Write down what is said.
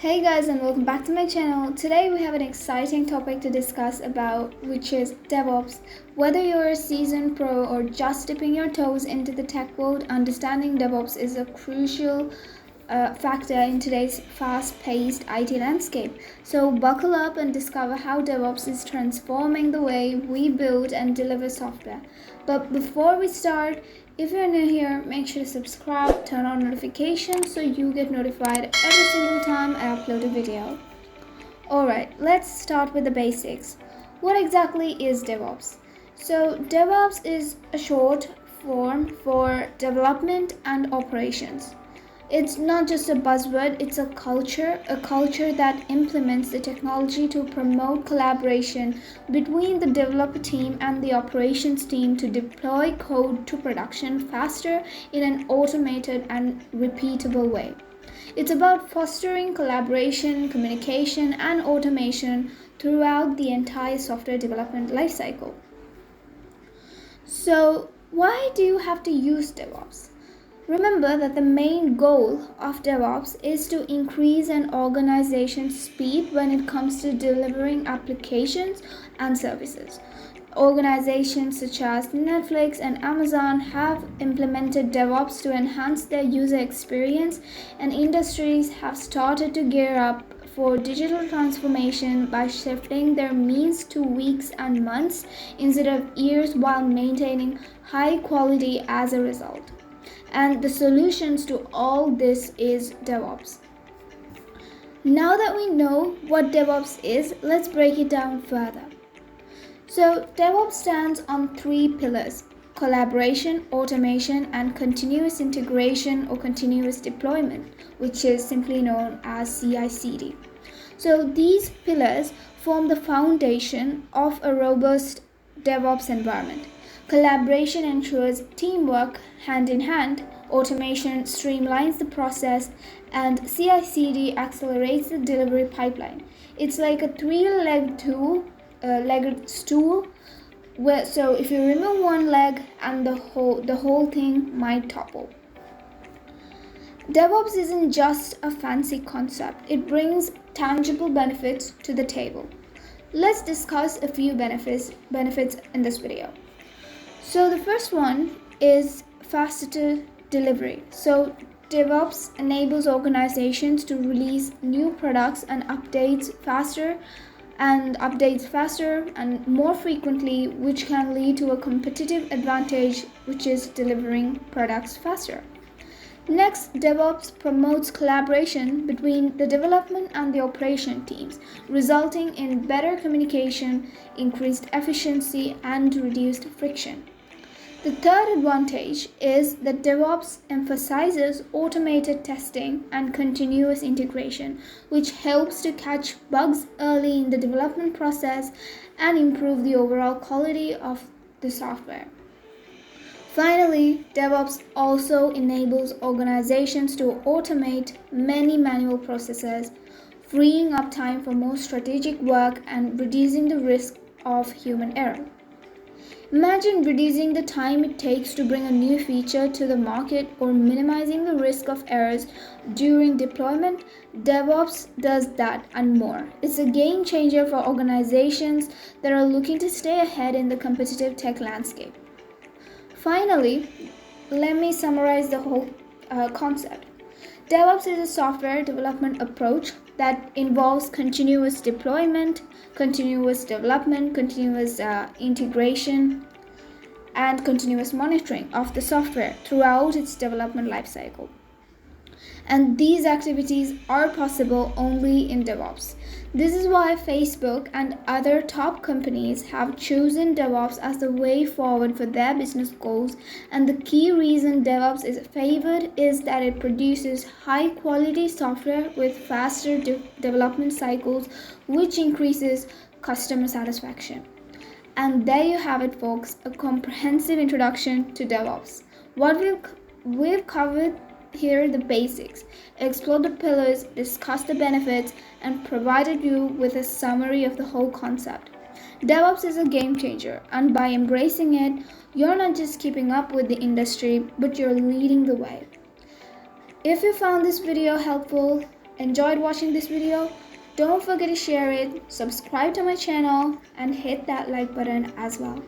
Hey guys, and welcome back to my channel. Today we have an exciting topic to discuss about, which is DevOps. Whether you're a seasoned pro or just dipping your toes into the tech world, understanding DevOps is a crucial factor in today's fast-paced IT landscape. So buckle up and discover how DevOps is transforming the way we build and deliver software. But before we start, if you're new here, make sure to subscribe, turn on notifications so you get notified every single time I upload a video. Alright, let's start with the basics. What exactly is DevOps? So DevOps is a short form for development and operations. It's not just a buzzword, it's a culture that implements the technology to promote collaboration between the developer team and the operations team to deploy code to production faster in an automated and repeatable way. It's about fostering collaboration, communication, and automation throughout the entire software development lifecycle. So, why do you have to use DevOps? Remember that the main goal of DevOps is to increase an organization's speed when it comes to delivering applications and services. Organizations such as Netflix and Amazon have implemented DevOps to enhance their user experience, and industries have started to gear up for digital transformation by shifting their means to weeks and months instead of years while maintaining high quality as a result. And the solutions to all this is DevOps. Now that we know what DevOps is, let's break it down further. So DevOps stands on three pillars: collaboration, automation, and continuous integration or continuous deployment, which is simply known as CI/CD. So these pillars form the foundation of a robust DevOps environment. Collaboration ensures teamwork hand in hand, automation streamlines the process, and CI/CD accelerates the delivery pipeline. It's like a three-legged stool, so if you remove one leg and the whole thing might topple. DevOps isn't just a fancy concept, it brings tangible benefits to the table. Let's discuss a few benefits in this video. So the first one is faster delivery. So DevOps enables organizations to release new products and updates faster and more frequently, which can lead to a competitive advantage, which is delivering products faster. Next, DevOps promotes collaboration between the development and the operation teams, resulting in better communication, increased efficiency, and reduced friction. The third advantage is that DevOps emphasizes automated testing and continuous integration, which helps to catch bugs early in the development process and improve the overall quality of the software. Finally, DevOps also enables organizations to automate many manual processes, freeing up time for more strategic work and reducing the risk of human error. Imagine reducing the time it takes to bring a new feature to the market or minimizing the risk of errors during deployment. DevOps does that and more. It's a game changer for organizations that are looking to stay ahead in the competitive tech landscape. Finally, let me summarize the whole concept. DevOps is a software development approach that involves continuous deployment, continuous development, continuous integration, and continuous monitoring of the software throughout its development lifecycle. And these activities are possible only in DevOps. This is why Facebook and other top companies have chosen DevOps as the way forward for their business goals, and the key reason DevOps is favored is that it produces high quality software with faster development cycles, which increases customer satisfaction. And there you have it, folks, a comprehensive introduction to DevOps. What we've covered here the basics, explored the pillars, discussed the benefits, and provided you with a summary of the whole concept. DevOps is a game changer, and by embracing it, you're not just keeping up with the industry, but you're leading the way. If you found this video helpful, enjoyed watching this video, don't forget to share it, subscribe to my channel, and hit that like button as well.